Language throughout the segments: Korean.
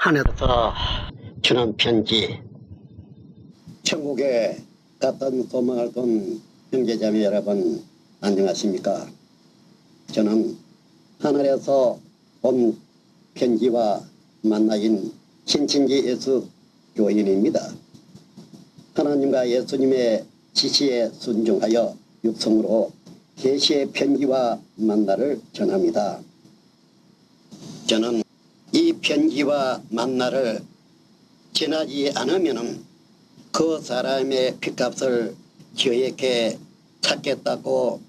하늘에서 주는 편지. 천국에 갔던 소망을 둔 형제자매 여러분, 안녕하십니까? 저는 하늘에서 온 편지와 만나인 신천지 예수 교인입니다. 하나님과 예수님의 지시에 순종하여 육성으로 계시의 편지와 만나를 전합니다. 저는 이 편지와 만나를 전하지 않으면 그 사람의 핏값을 저에게 찾겠다고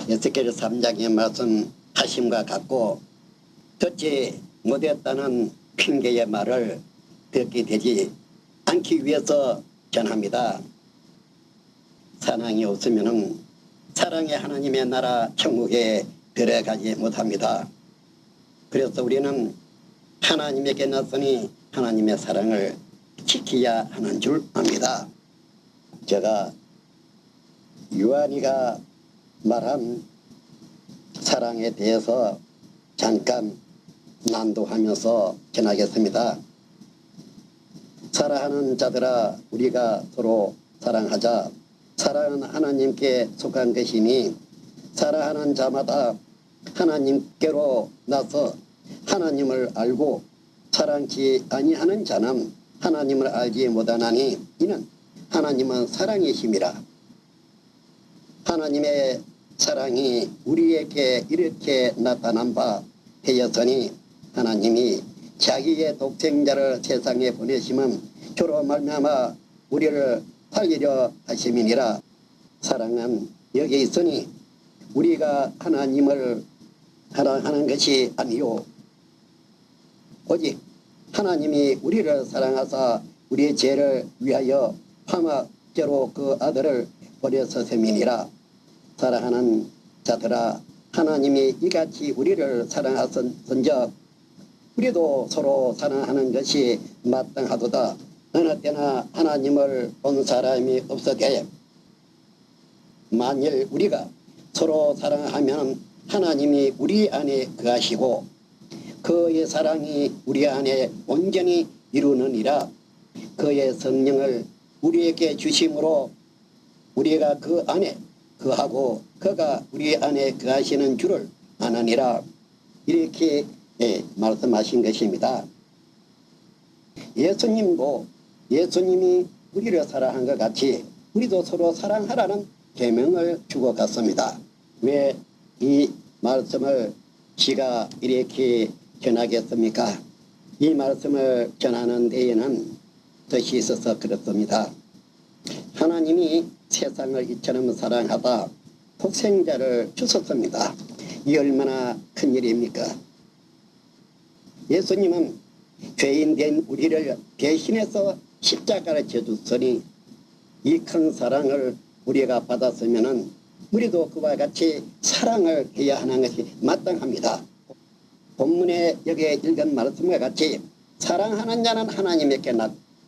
에스겔 3장의 말씀 하심과 같고, 듣지 못했다는 핑계의 말을 듣게 되지 않기 위해서 전합니다. 사랑이 없으면 사랑의 하나님의 나라 천국에 들어가지 못합니다. 그래서 우리는 하나님에게 났으니 하나님의 사랑을 지켜야 하는 줄 압니다. 제가 요한이가 말한 사랑에 대해서 잠깐 난도하면서 전하겠습니다. 사랑하는 자들아, 우리가 서로 사랑하자. 사랑은 하나님께 속한 것이니 사랑하는 자마다 하나님께로 나서 하나님을 알고 사랑치 아니하는 자는 하나님을 알지 못하나니 이는 하나님은 사랑이심이라. 하나님의 사랑이 우리에게 이렇게 나타난 바 되었으니 하나님이 자기의 독생자를 세상에 보내심은 주로 말미암아 우리를 살리려 하심이니라. 사랑은 여기 있으니 우리가 하나님을 사랑하는 것이 아니요 오직 하나님이 우리를 사랑하사 우리의 죄를 위하여 화목제로 그 아들을 보내셨음이니라. 사랑하는 자들아, 하나님이 이같이 우리를 사랑하선적 우리도 서로 사랑하는 것이 마땅하도다. 어느 때나 하나님을 본 사람이 없어되 만일 우리가 서로 사랑하면 하나님이 우리 안에 거하시고 그의 사랑이 우리 안에 온전히 이루느니라. 그의 성령을 우리에게 주심으로 우리가 그 안에 거하고 그가 우리 안에 거하시는 줄을 아느니라. 이렇게 말씀하신 것입니다. 예수님이 우리를 사랑한 것 같이 우리도 서로 사랑하라는 계명을 주고 갔습니다. 왜 이 말씀을 제가 이렇게 전하겠습니까? 이 말씀을 전하는 데에는 뜻이 있어서 그렇습니다. 하나님이 세상을 이처럼 사랑하다 독생자를 주셨습니다. 이 얼마나 큰 일입니까? 예수님은 죄인된 우리를 대신해서 십자가를 져주시니 이 큰 사랑을 우리가 받았으면 우리도 그와 같이 사랑을 해야 하는 것이 마땅합니다. 본문에 여기에 읽은 말씀과 같이 사랑하는 자는 하나님에게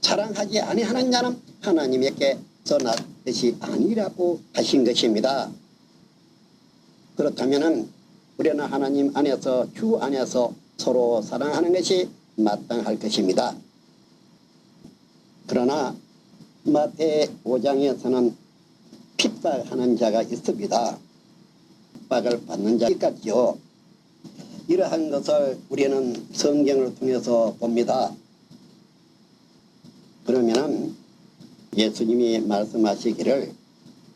사랑하지 아니하는 자는 하나님에게서 것이 아니라고 하신 것입니다. 그렇다면 우리는 하나님 안에서 주 안에서 서로 사랑하는 것이 마땅할 것입니다. 그러나 마태 5장에서는 핍박하는 자가 있습니다. 핍박을 받는 자까지요. 이러한 것을 우리는 성경을 통해서 봅니다. 그러면 예수님이 말씀하시기를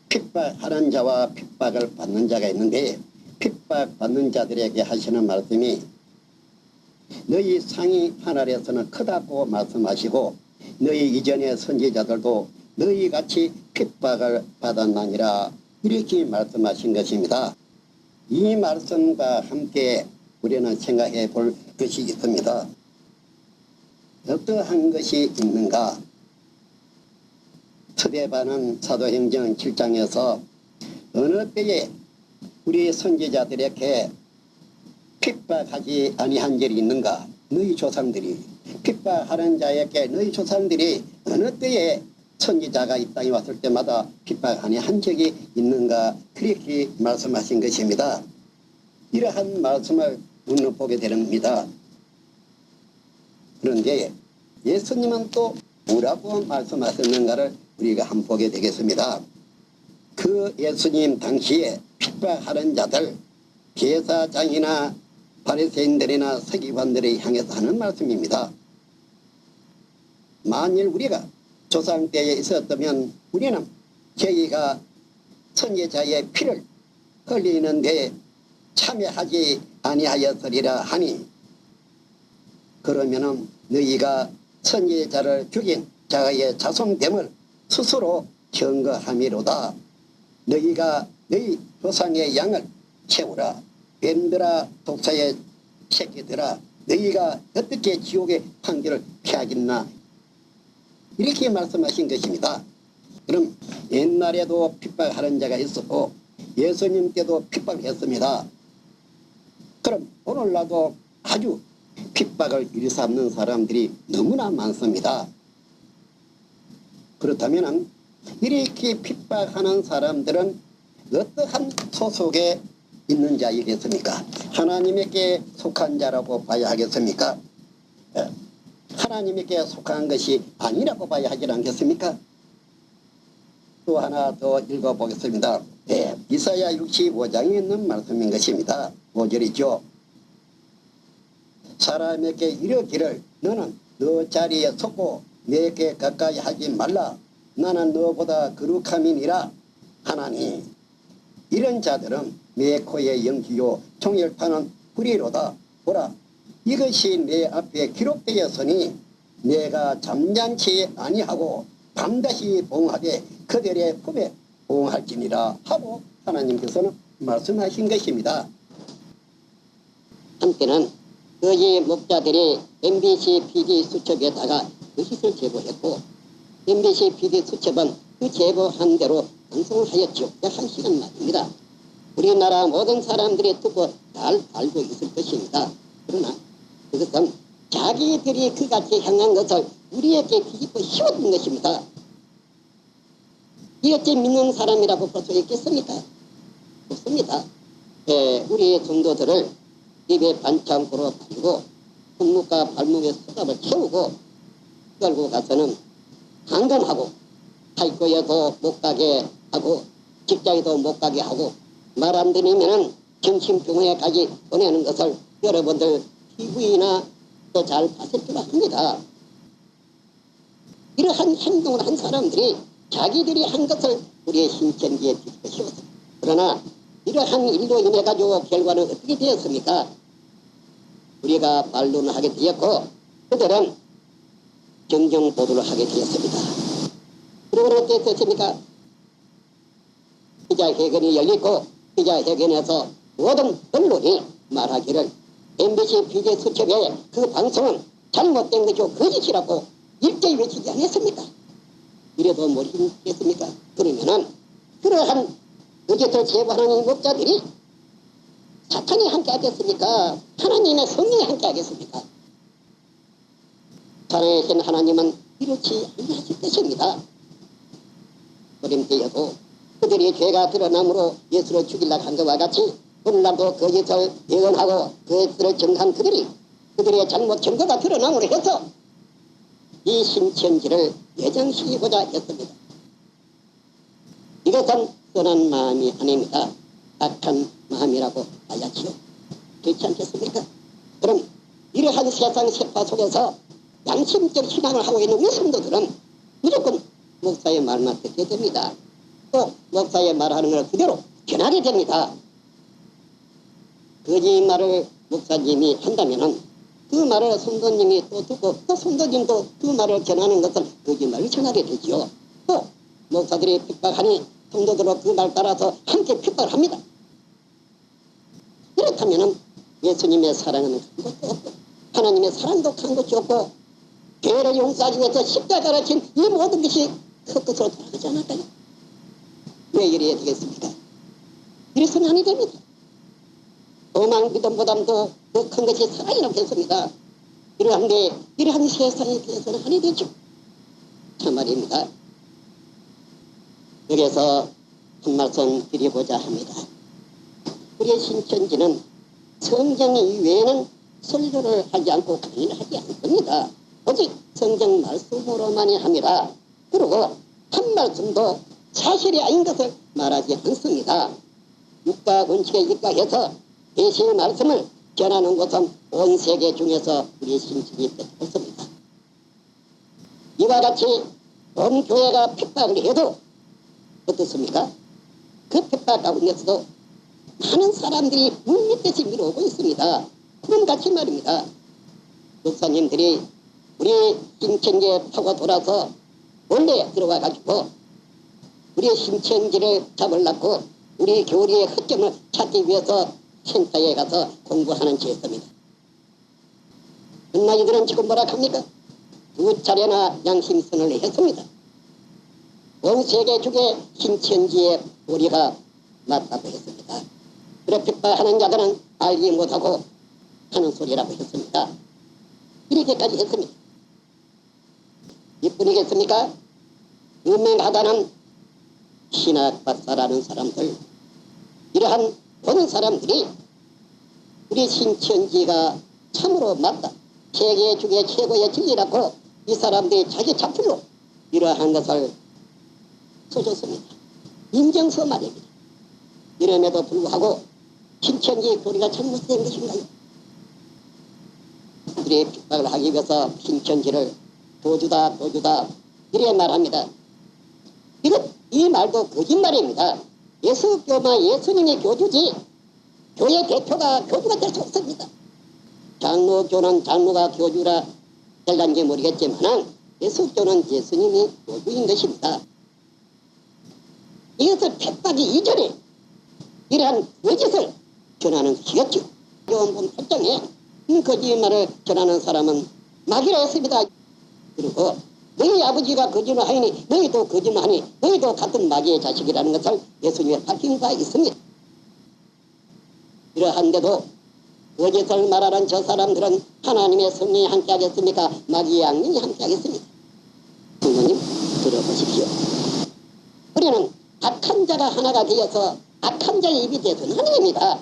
핍박하는 자와 핍박을 받는 자가 있는데, 핍박받는 자들에게 하시는 말씀이 너희 상이 하늘에서는 크다고 말씀하시고 너희 이전의 선지자들도 너희 같이 핍박을 받았나니라. 이렇게 말씀하신 것입니다. 이 말씀과 함께 우리는 생각해 볼 것이 있습니다. 어떠한 것이 있는가? 스데반은 사도행전 7장에서 어느 때에 우리 선지자들에게 핍박하지 아니한 일이 있는가? 너희 조상들이 핍박하는 자에게 너희 조상들이 어느 때에 선지자가 이 땅에 왔을 때마다 핍박 아니한 적이 있는가? 그렇게 말씀하신 그런데 예수님은 또 뭐라고 말씀하셨는가를 우리가 한번 보게 되겠습니다. 그 예수님 당시에 핍박하는 자들, 제사장이나 바리새인들이나 서기관들을 향해서 하는 말씀입니다. 만일 우리가 조상 때에 있었다면 우리는 저희가 선지자의 피를 흘리는데 참여하지 아니하였으리라 하니, 그러면은 너희가 선지자를 죽인 자의 자손됨을 스스로 증거함이로다. 너희가 너희 조상의 양을 채우라. 뱀들아 독사의 새끼들아, 너희가 어떻게 지옥의 판결을 피하겠나, 이렇게 말씀하신 것입니다. 그럼 옛날에도 핍박하는 자가 있었고 예수님 때도 핍박했습니다. 그럼 오늘날도 아주 핍박을 일삼는 사람들이 너무나 많습니다. 그렇다면 이렇게 핍박하는 사람들은 어떠한 소속에 있는 자이겠습니까? 하나님에게 속한 자라고 봐야 하겠습니까? 하나님에게 속한 것이 아니라고 봐야 하지 않겠습니까? 또 하나 더 읽어보겠습니다. 이사야 65장에 있는 말씀인 것입니다. 5절이죠. 사람에게 이르기를 너는 너 자리에 섰고 내게 가까이 하지 말라. 나는 너보다 거룩함이니라 하나니, 이런 자들은 내 코에 연기요 총열파는 불이로다. 보라, 이것이 내 앞에 기록되었으니 내가 잠잠치 아니하고 반드시 보응하되 그들의 품에 보응할지니라 하고 하나님께서는 말씀하신 것입니다. 한때는 거지 목자들이 MBC PD 수첩에다가 거짓을 제보했고 MBC PD 수첩은 그 제보한 대로 방송하였죠. 약 1시간 말입니다. 우리나라 모든 사람들이 듣고 잘 알고 있을 것입니다. 그러나 그것은 자기들이 그같이 향한 것을 우리에게 뒤집어 씌워준 것입니다. 이것이 믿는 사람이라고 볼 수 있겠습니까? 없습니다. 우리 성도들을 입에 반창고로 바르고 손목과 발목에 수갑을 채우고 끌고 가서는 감금하고 학교에도 못 가게 하고 직장에도 못 가게 하고 말 안 들으면은 정신병원에까지 보내는 것을 여러분들 TV나 또 잘 봤을 줄 압니다. 이러한 행동을 한 사람들이 자기들이 한 것을 우리의 신천지에 뒤집어 씌웠습니다. 그러나 이러한 일로 인해 가지고 결과는 어떻게 되었습니까? 우리가 반론을 하게 되었고 그들은 정정 보도를 하게 되었습니다. 그리고 어떻게 됐습니까? 기자회견이 열리고 기자회견에서 모든 언론이 말하기를 MBC 비제 수첩의 그 방송은 잘못된 것이고 거짓이라고 일제히 외치지 않았습니까? 이래도 모르겠습니까? 그러면은 그러한 거짓을 제보하는 이 목자들이 사탄이 함께 하겠습니까? 하나님의 성령이 함께 하겠습니까? 살아계신 하나님은 이렇지 아니하실 것입니다. 어린 때여도 그들이 죄가 드러남으로 예수를 죽이려고 한 것과 같이 오늘날도 거짓을 예언하고 그것을 증한 그들의 잘못 증거가 드러남으로 해서 이 신천지를 예정시키고자 했습니다. 이것은 선한 마음이 아닙니다. 악한 마음이라고 봐야지요. 그렇지 않겠습니까? 그럼 이러한 세상 세파 속에서 양심적 신앙을 하고 있는 우리 성도들은 무조건 목사의 말만 듣게 됩니다. 또 목사의 말하는 걸 그대로 전하게 됩니다. 거짓말을 목사님이 한다면은 그 말을 성도님이 또 듣고 또 성도님도 그 말을 전하는 것을 거짓말을 전하게 되지요. 또 목사들이 핍박하니 성도들로 그 말 따라서 함께 핍박을 합니다. 이렇다면은 예수님의 사랑은 한 것도 없고 하나님의 사랑도 한 것이 없고 죄를 용서하기 위해서 십자가를 진 이 모든 것이 헛것으로 돌아가지 않을까요? 왜 이래야 되겠습니까? 이래서는 아니 됩니다. 도망 믿음보다도 더 큰 것이 사랑이라고 했습니다. 이러한 세상에 대해서는 아니 되죠. 참말입니다. 여기서 한 말씀 드리고자 합니다. 우리의 신천지는 성경 이외에는 설교를 하지 않고 강의를 하지 않습니다. 오직 성경 말씀으로만이 합니다. 그리고 한 말씀도 사실이 아닌 것을 말하지 않습니다. 육가 원칙에 입각해서 계시의 말씀을 전하는 곳은 온 세계 중에서 우리 신천지 없습니다. 이와 같이 온 교회가 핍박을 해도 어떻습니까? 그 핍박 가운데서도 많은 사람들이 물밑듯이 밀어오고 있습니다. 그럼 같이 말입니다. 목사님들이 우리 신천지에 타고 돌아서 원래 들어와 가지고 우리 신천지를 잡으려고 우리 교리의 허점을 찾기 위해서 센터에 가서 공부하는 죄입니다. 그러나 이들은 지금 뭐라 합니까? 2차례나 양심선을 했습니다. 온 세계 중에 신천지의 우리가 맞다고 했습니다. 그래 핍박하는 자들은 알지 못하고 하는 소리라고 했습니다. 이렇게까지 했습니다. 이뿐이겠습니까? 유명하다는 신학 박사라는 사람들, 이러한 보는 사람들이 우리 신천지가 참으로 맞다, 세계 중에 최고의 진리라고 이 사람들이 자기 작품으로 이러한 것을 써줬습니다. 인정서 말입니다. 이름에도 불구하고 신천지 교리가 잘못된 것인가요? 그들이 핍박을 하기 위해서 신천지를 도주다 이래 말합니다. 이 말도 거짓말입니다. 예수교만 예수님이 교주지 교회 대표가 교주가 될 수 없습니다. 장로교는 장로가 교주라 될런지 모르겠지만 예수교는 예수님이 교주인 것입니다. 이것을 핍박이 이전에 이러한 거짓을 전하는 것이었죠. 요한복음 8장에 거짓말을 전하는 사람은 마귀라 했습니다. 그리고 너희 아버지가 거짓말 하니 너희도 거짓말하니 너희도 같은 마귀의 자식이라는 것을 예수님이 밝힌 바 있습니다. 이러한데도 거짓을 말하는 저 사람들은 하나님의 성령이 함께 하겠습니까? 마귀의 악령이 함께 하겠습니까? 부모님 들어보십시오. 우리는 악한 자가 하나가 되어서 악한 자의 입이 되어서는 하나입니다.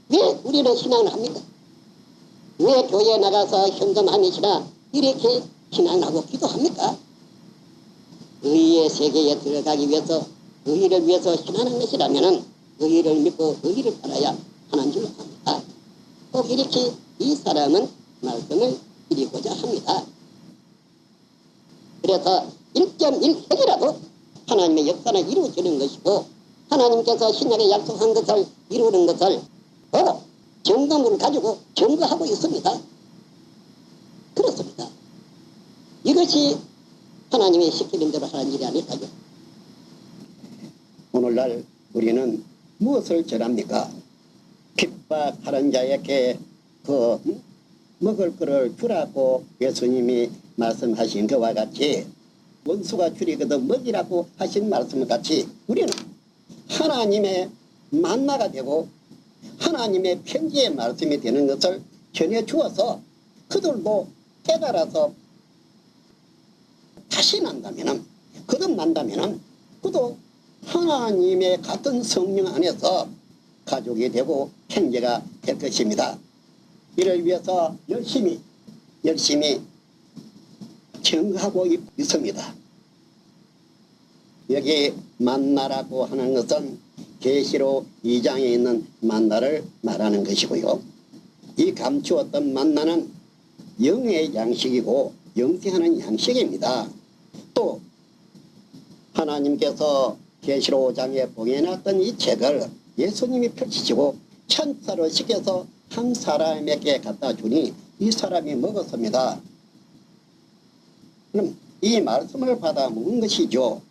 왜 우리는 신앙을 합니까? 왜 교회에 나가서 현금함이시나 이렇게 신앙하고 기도합니까? 의의 세계에 들어가기 위해서 의를 위해서 신앙하는 것이라면 의를 믿고 의를 따라야 하는 줄 압니다. 꼭 이렇게 이 사람은 말씀을 드리고자 합니다. 그래서 1.1핵이라도 하나님의 역사는 이루어지는 것이고 하나님께서 신약에 약속한 것을 이루는 것을 보고 증거물을 가지고 증거하고 있습니다. 그렇습니다. 이것이 하나님이 시키는 대로 하는 일이 아닐까요? 오늘날 우리는 무엇을 전합니까? 핍박하는 자에게 먹을 거를 주라고 예수님이 말씀하신 것과 같이 원수가 줄이거든 먹이라고 하신 말씀과 같이 우리는 하나님의 만나가 되고 하나님의 편지의 말씀이 되는 것을 전해주어서 그들도 깨달아서 다시 난다면은 거듭난다면은 그도 하나님의 같은 성령 안에서 가족이 되고 형제가 될 것입니다. 이를 위해서 열심히 증거하고 있습니다. 여기 만나라고 하는 것은 계시록 2장에 있는 만나를 말하는 것이고요. 이 감추었던 만나는 영의 양식이고 영생하는 양식입니다. 또 하나님께서 계시록 5장에 봉해놨던 이 책을 예수님이 펼치시고 천사로 시켜서 한 사람에게 갖다 주니 이 사람이 먹었습니다. 그럼 이 말씀을 받아 먹은 것이죠.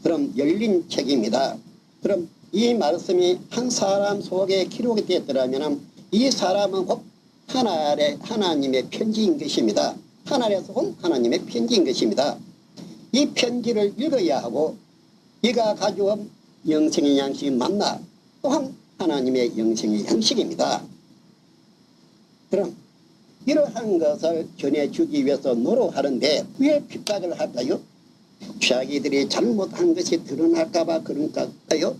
그럼 열린 책입니다. 그럼 이 말씀이 한 사람 속에 기록이 되었더라면 이 사람은 곧 하나님의 편지인 것입니다. 하나님에서 온 하나님의 편지인 것입니다. 이 편지를 읽어야 하고 이가 가져온 영생의 양식이 만나 또한 하나님의 영생의 양식입니다. 그럼 이러한 것을 전해주기 위해서 노력하는데 왜 핍박을 할까요? 자기들이 잘못한 것이 드러날까봐 그런가요?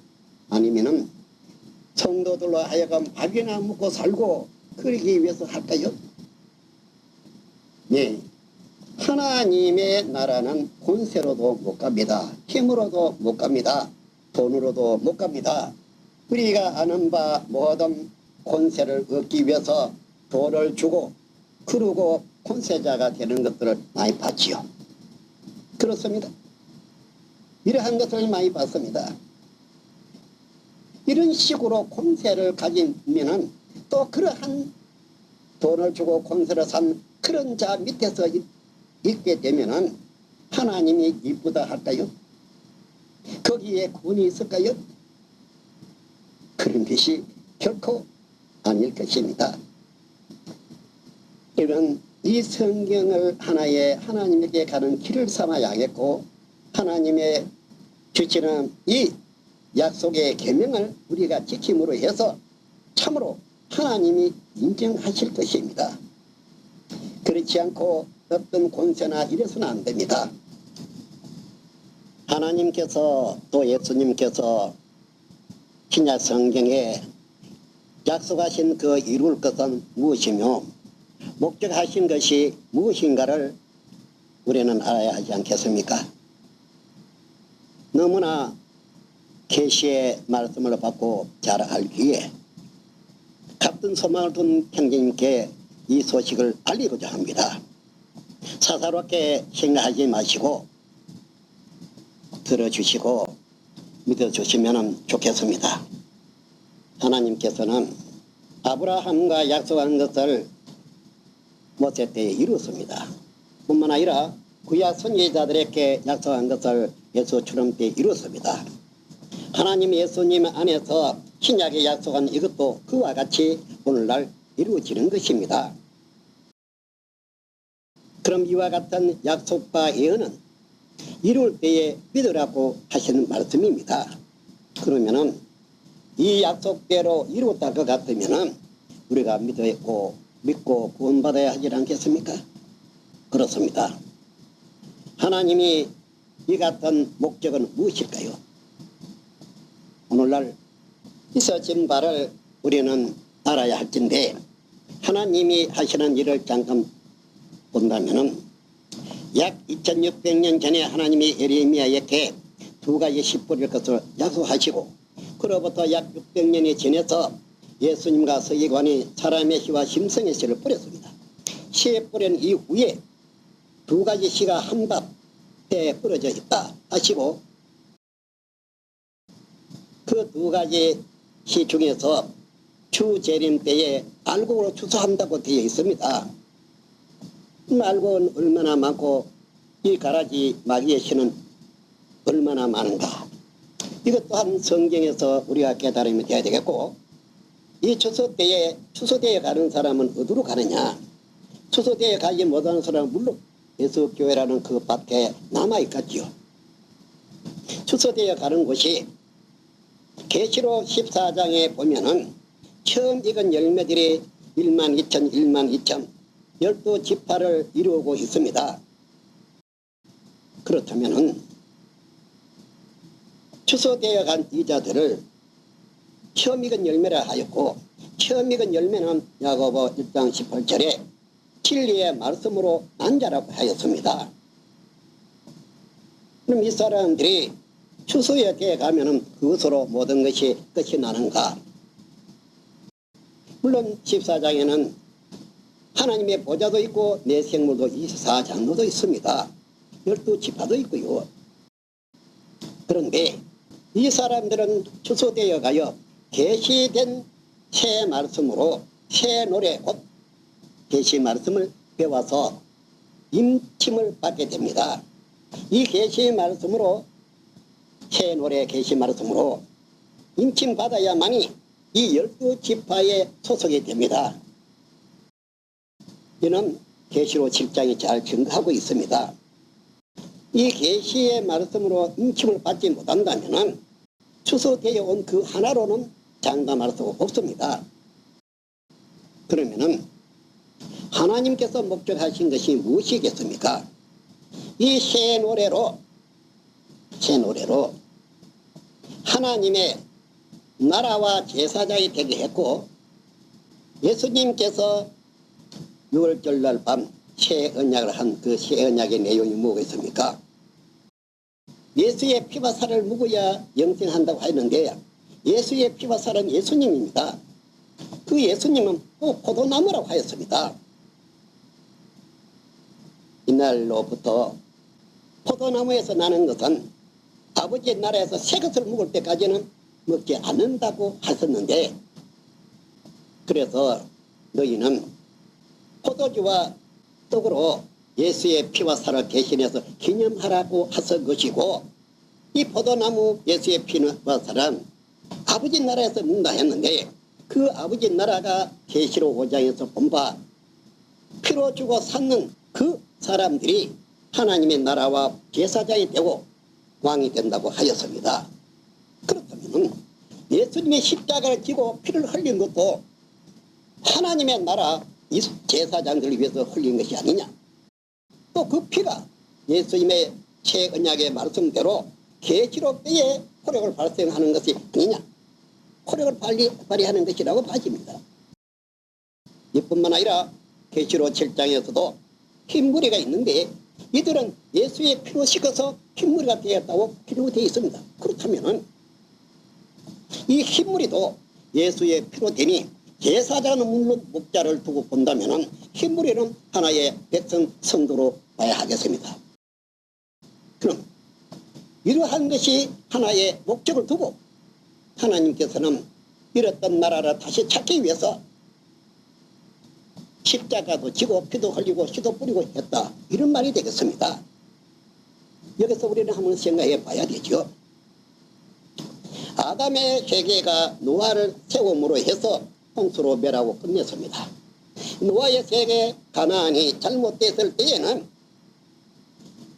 아니면은 성도들로 하여금 밥이나 먹고 살고 그러기 위해서 할까요? 네. 하나님의 나라는 권세로도 못 갑니다. 힘으로도 못 갑니다. 돈으로도 못 갑니다. 우리가 아는 바 모든 권세를 얻기 위해서 돈을 주고 그러고 권세자가 되는 것들을 많이 봤지요. 그렇습니다. 이러한 것을 많이 봤습니다. 이런 식으로 권세를 가지면은 또 그러한 돈을 주고 권세를 산 그런 자 밑에서 있게 되면은 하나님이 이쁘다 할까요? 거기에 구원이 있을까요? 그런 것이 결코 아닐 것입니다. 이런 이 성경을 하나의 하나님에게 가는 길을 삼아야겠고 하나님의 주시는 이 약속의 계명을 우리가 지킴으로 해서 참으로 하나님이 인정하실 것입니다. 그렇지 않고 어떤 권세나 이래서는 안 됩니다. 하나님께서 또 예수님께서 신약 성경에 약속하신 그 이룰 것은 무엇이며 목적하신 것이 무엇인가를 우리는 알아야 하지 않겠습니까? 너무나 계시의 말씀을 받고 잘 알기에 같은 소망을 둔 형제님께 이 소식을 알리고자 합니다. 사사롭게 생각하지 마시고 들어주시고 믿어주시면 좋겠습니다. 하나님께서는 아브라함과 약속한 것을 모세 때에 이루었습니다. 뿐만 아니라 구약 선지자들에게 약속한 것을 예수 출현 때 이루었습니다. 하나님 예수님 안에서 신약에 약속한 이것도 그와 같이 오늘날 이루어지는 것입니다. 그럼 이와 같은 약속과 예언은 이룰 때에 믿으라고 하시는 말씀입니다. 그러면은 이 약속대로 이루었다 것 같으면은 우리가 믿고 구원받아야 하지 않겠습니까? 그렇습니다. 하나님이 이 같은 목적은 무엇일까요? 오늘날 있어진 바를 우리는 알아야 할 텐데 하나님이 하시는 일을 잠깐 본다면은 약 2600년 전에 하나님이 예레미야에게 두 가지 씨 뿌릴 것을 약속하시고 그로부터 약 600년이 지나서 예수님과 서기관이 사람의 씨와 심성의 씨를 뿌렸습니다. 씨에 뿌린 이후에 두 가지 씨가 한 밭에 뿌려져 있다 하시고 그 두 가지 씨 중에서 추재림 때에 알곡으로 추수한다고 되어 있습니다. 알곡은 얼마나 많고 이 가라지 마귀의 씨는 얼마나 많은가. 이것 또한 성경에서 우리가 깨달으면 돼야 되겠고 이 추수대에 가는 사람은 어디로 가느냐. 추수대에 가지 못하는 사람은 물론 예수교회라는 그 밭에 남아있겠지요. 추수대에 가는 곳이 계시록 14장에 보면은 처음 익은 열매들이 12,000 12지파를 이루고 있습니다. 그렇다면은 추수되어 간 이자들을 처음 익은 열매라 하였고 처음 익은 열매는 야고보 1장 18절에 진리의 말씀으로 난 자라고 하였습니다. 그럼 이 사람들이 추수에 대해 가면은 그것으로 모든 것이 끝이 나는가? 물론 14장에는 하나님의 보좌도 있고 내 생물도 24장로도 있습니다. 12지파도 있고요. 그런데 이 사람들은 추수되어 가여 계시된 새 말씀으로 새 노래 곧 계시 말씀을 배워서 임침을 받게 됩니다. 이 계시 말씀으로 새 노래 계시 말씀으로 임침 받아야만이 이 12지파에 소속이 됩니다. 이는 계시록 7장이 잘 증거하고 있습니다. 이 계시의 말씀으로 임침을 받지 못한다면 추수되어 온 그 하나로는 장담할 수 없습니다. 그러면은 하나님께서 목적하신 것이 무엇이겠습니까? 이 새 노래로 하나님의 나라와 제사장이 되게 했고 예수님께서 6월절날 밤 새 언약을 한 그 새 언약의 내용이 뭐겠습니까? 예수의 피와 살을 먹어야 영생한다고 했는데 예수의 피와 살은 예수님입니다. 그 예수님은 또 포도나무라고 하였습니다. 이날로부터 포도나무에서 나는 것은 아버지의 나라에서 새 것을 먹을 때까지는 먹지 않는다고 하셨는데 그래서 너희는 포도주와 떡으로 예수의 피와 살을 대신해서 기념하라고 하신 것이고 이 포도나무 예수의 피와 살은 아버지 나라에서 먹는다 했는데 그 아버지 나라가 계시록 5장에서 본 바 피로 주고 샀는 그 사람들이 하나님의 나라와 제사장이 되고 왕이 된다고 하였습니다. 그렇다면 예수님의 십자가를 지고 피를 흘린 것도 하나님의 나라 이 제사장들을 위해서 흘린 것이 아니냐. 또 그 피가 예수님의 새 언약의 말씀대로 계시록 때에 효력을 발생하는 것이 아니냐. 효력을 발휘하는 것이라고 봐집니다. 이뿐만 아니라 계시록 7장에서도 흰무리가 있는데 이들은 예수의 피로 씻어서 흰무리가 되었다고 기록되어 있습니다. 그렇다면 이 흰무리도 예수의 피로 되니 제사장은 물론 목자를 두고 본다면 흰무리는 하나의 백성 선도로 봐야 하겠습니다. 그럼 이러한 것이 하나의 목적을 두고 하나님께서는 잃었던 나라를 다시 찾기 위해서 십자가도 지고 피도 흘리고 씨도 뿌리고 했다. 이런 말이 되겠습니다. 여기서 우리는 한번 생각해 봐야 되죠. 아담의 세계가 노아를 세움으로 해서 홍수로 멸하고 끝냈습니다. 노아의 세계 가나안이 잘못됐을 때에는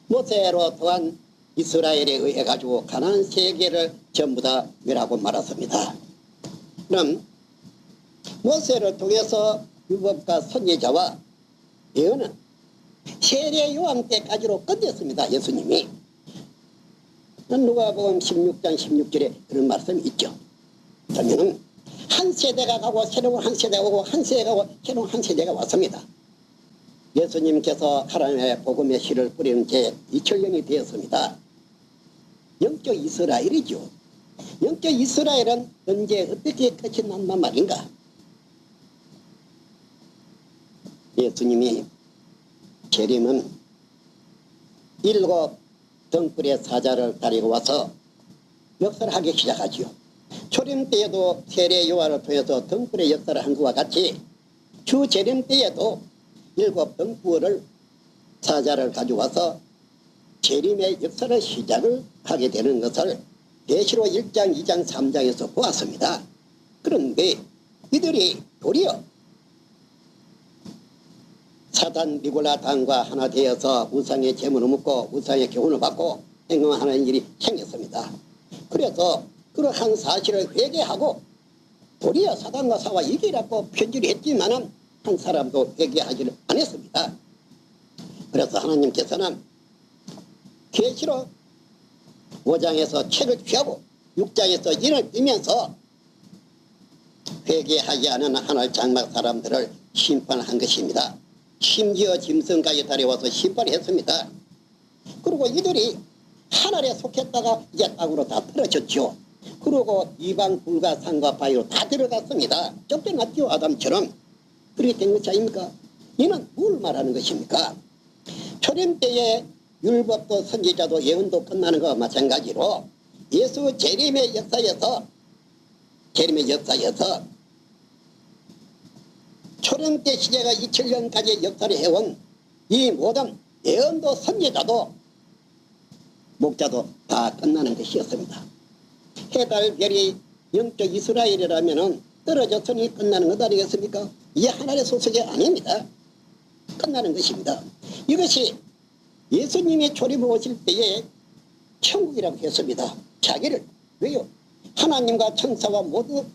모세로 더한 이스라엘에 의해 가지고 가나안 세계를 전부 다 멸하고 말았습니다. 그럼 모세를 통해서 율법과 선지자와 예언은 세례 요한 때까지로 끝냈습니다. 예수님이. 누가복음 16장 16절에 그런 말씀이 있죠. 그러면 한 세대가 가고 새로운 한 세대가 오고 한 세대가 가고 새로운 한 세대가 왔습니다. 예수님께서 하나님의 복음의 씨를 뿌리는 제 2000년이 되었습니다. 영적 이스라엘이죠. 영적 이스라엘은 언제 어떻게 끝이 난단 말인가? 예수님이 재림은 7 등불의 사자를 데리고 와서 역사를 하기 시작하지요. 초림 때에도 세례 요한을 통해서 등불의 역사를 한 것과 같이 주 재림 때에도 7 등불을 사자를 가져와서 재림의 역사를 시작을 하게 되는 것을 계시록 1장, 2장, 3장에서 보았습니다. 그런데 이들이 도리어 사단 미굴라당과 하나 되어서 우상의 제물을 묻고 우상의 교훈을 받고 행동하는 일이 생겼습니다. 그래서 그러한 사실을 회개하고 도리어 사단과 싸워 이기라고 편지를 했지만은 한 사람도 회개하지를 않았습니다. 그래서 하나님께서는 계시록 5장에서 책을 취하고 6장에서 인을 띄면서 회개하지 않은 하늘 장막 사람들을 심판한 것입니다. 심지어 짐승까지 데려와서 심판했습니다. 그리고 이들이 하늘에 속했다가 이제 땅으로 다 떨어졌죠. 그리고 이방 불과 산과 바위로 다 들어갔습니다. 쫓겨났죠. 아담처럼. 그렇게 된 것이 아닙니까? 이는 뭘 말하는 것입니까? 초림 때에 율법도 선지자도 예언도 끝나는 것과 마찬가지로 예수 재림의 역사에서 초림 때 시제가 2000년까지 역사를 해온 이 모든 예언도 선지자도 목자도 다 끝나는 것이었습니다. 해달 별이 영적 이스라엘이라면 떨어졌으니 끝나는 것 아니겠습니까? 이게 하나의 소속이 아닙니다. 끝나는 것입니다. 이것이 예수님이 초림해 오실 때에 천국이라고 했습니다. 자기를. 왜요? 하나님과 천사와 모두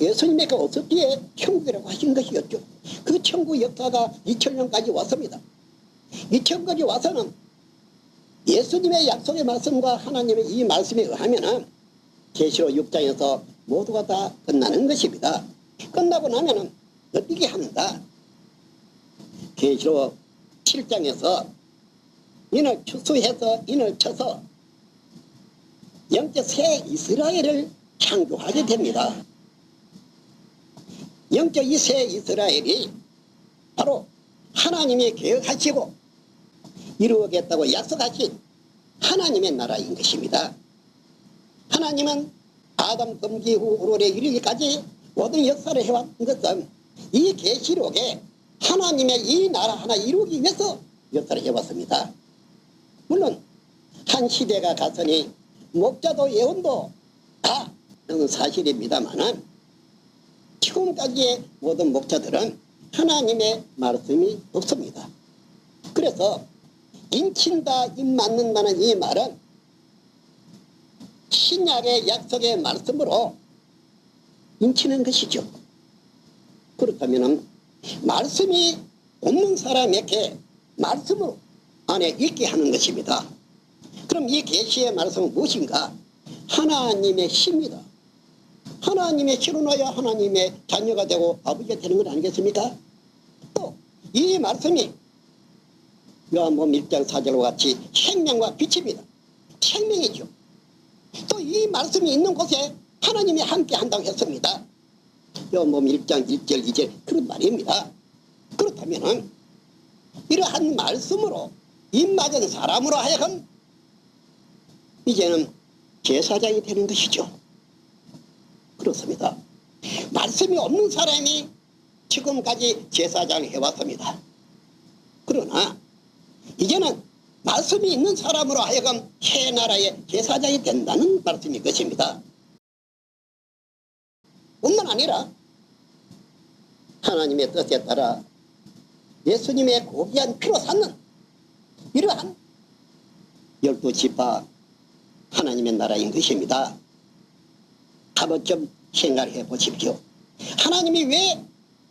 예수님에게 어떻게 천국이라고 하신 것이었죠. 그 천국 역사가 2000년까지 왔습니다. 2000년까지 와서는 예수님의 약속의 말씀과 하나님의 이 말씀에 의하면 계시록 6장에서 모두가 다 끝나는 것입니다. 끝나고 나면은 어떻게 하는가? 계시록 7장에서 인을 추수해서 인을 쳐서 영적 새 이스라엘을 창조하게 됩니다. 영적 이 새 이스라엘이 바로 하나님이 계획하시고 이루겠다고 약속하신 하나님의 나라인 것입니다. 하나님은 아담 범기 후 오롤에 이르기까지 모든 역사를 해왔던 것은 이 계시록에 하나님의 이 나라 하나 이루기 위해서 역사를 해왔습니다. 물론 한 시대가 갔으니 목자도 예언도 다 사실입니다만은 지금까지의 모든 목자들은 하나님의 말씀이 없습니다. 그래서 인친다 인 맞는다는 이 말은 신약의 약속의 말씀으로 인치는 것이죠. 그렇다면 말씀이 없는 사람에게 말씀으로 안에 있게 하는 것입니다. 그럼 이 계시의 말씀은 무엇인가? 하나님의 시입니다. 하나님의 시로 나야 하나님의 자녀가 되고 아버지가 되는 것 아니겠습니까? 또 이 말씀이 요한복음 1장 4절과 같이 생명과 빛입니다. 생명이죠. 또 이 말씀이 있는 곳에 하나님이 함께 한다고 했습니다. 요한복음 1장 1절 2절 그런 말입니다. 그렇다면 이러한 말씀으로 입맞은 사람으로 하여금 이제는 제사장이 되는 것이죠. 그렇습니다. 말씀이 없는 사람이 지금까지 제사장을 해왔습니다. 그러나 이제는 말씀이 있는 사람으로 하여금 새 나라의 제사장이 된다는 말씀인 것입니다. 뿐만 아니라 하나님의 뜻에 따라 예수님의 고귀한 피로 샀는 이러한 12지파 하나님의 나라인 것입니다. 한번 좀 생각해 보십시오. 하나님이 왜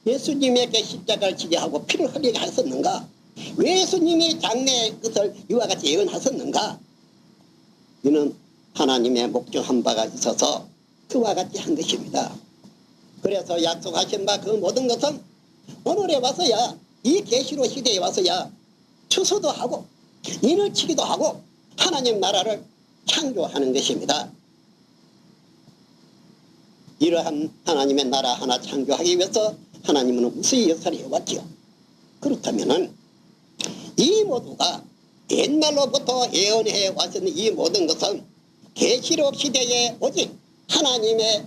예수님에게 십자가를 지게 하고 피를 흘리게 하셨는가? 왜 예수님이 장래의 것을 이와 같이 예언하셨는가? 이는 하나님의 목적한 바가 있어서 그와 같이 한 것입니다. 그래서 약속하신 바 그 모든 것은 오늘에 와서야 이 계시록 시대에 와서야 추수도 하고 인을 치기도 하고 하나님 나라를 창조하는 것입니다. 이러한 하나님의 나라 하나 창조하기 위해서 하나님은 무수히 역사를 해왔죠. 그렇다면 이 모두가 옛날로부터 예언해 왔던 이 모든 것은 계시록 시대에 오직 하나님의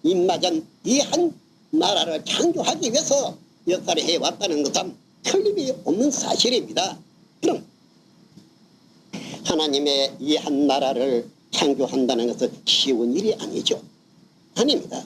입맞은 이 한 나라를 창조하기 위해서 역사를 해왔다는 것은 틀림이 없는 사실입니다. 그럼 하나님의 이 한 나라를 창조한다는 것은 쉬운 일이 아니죠. 아닙니다.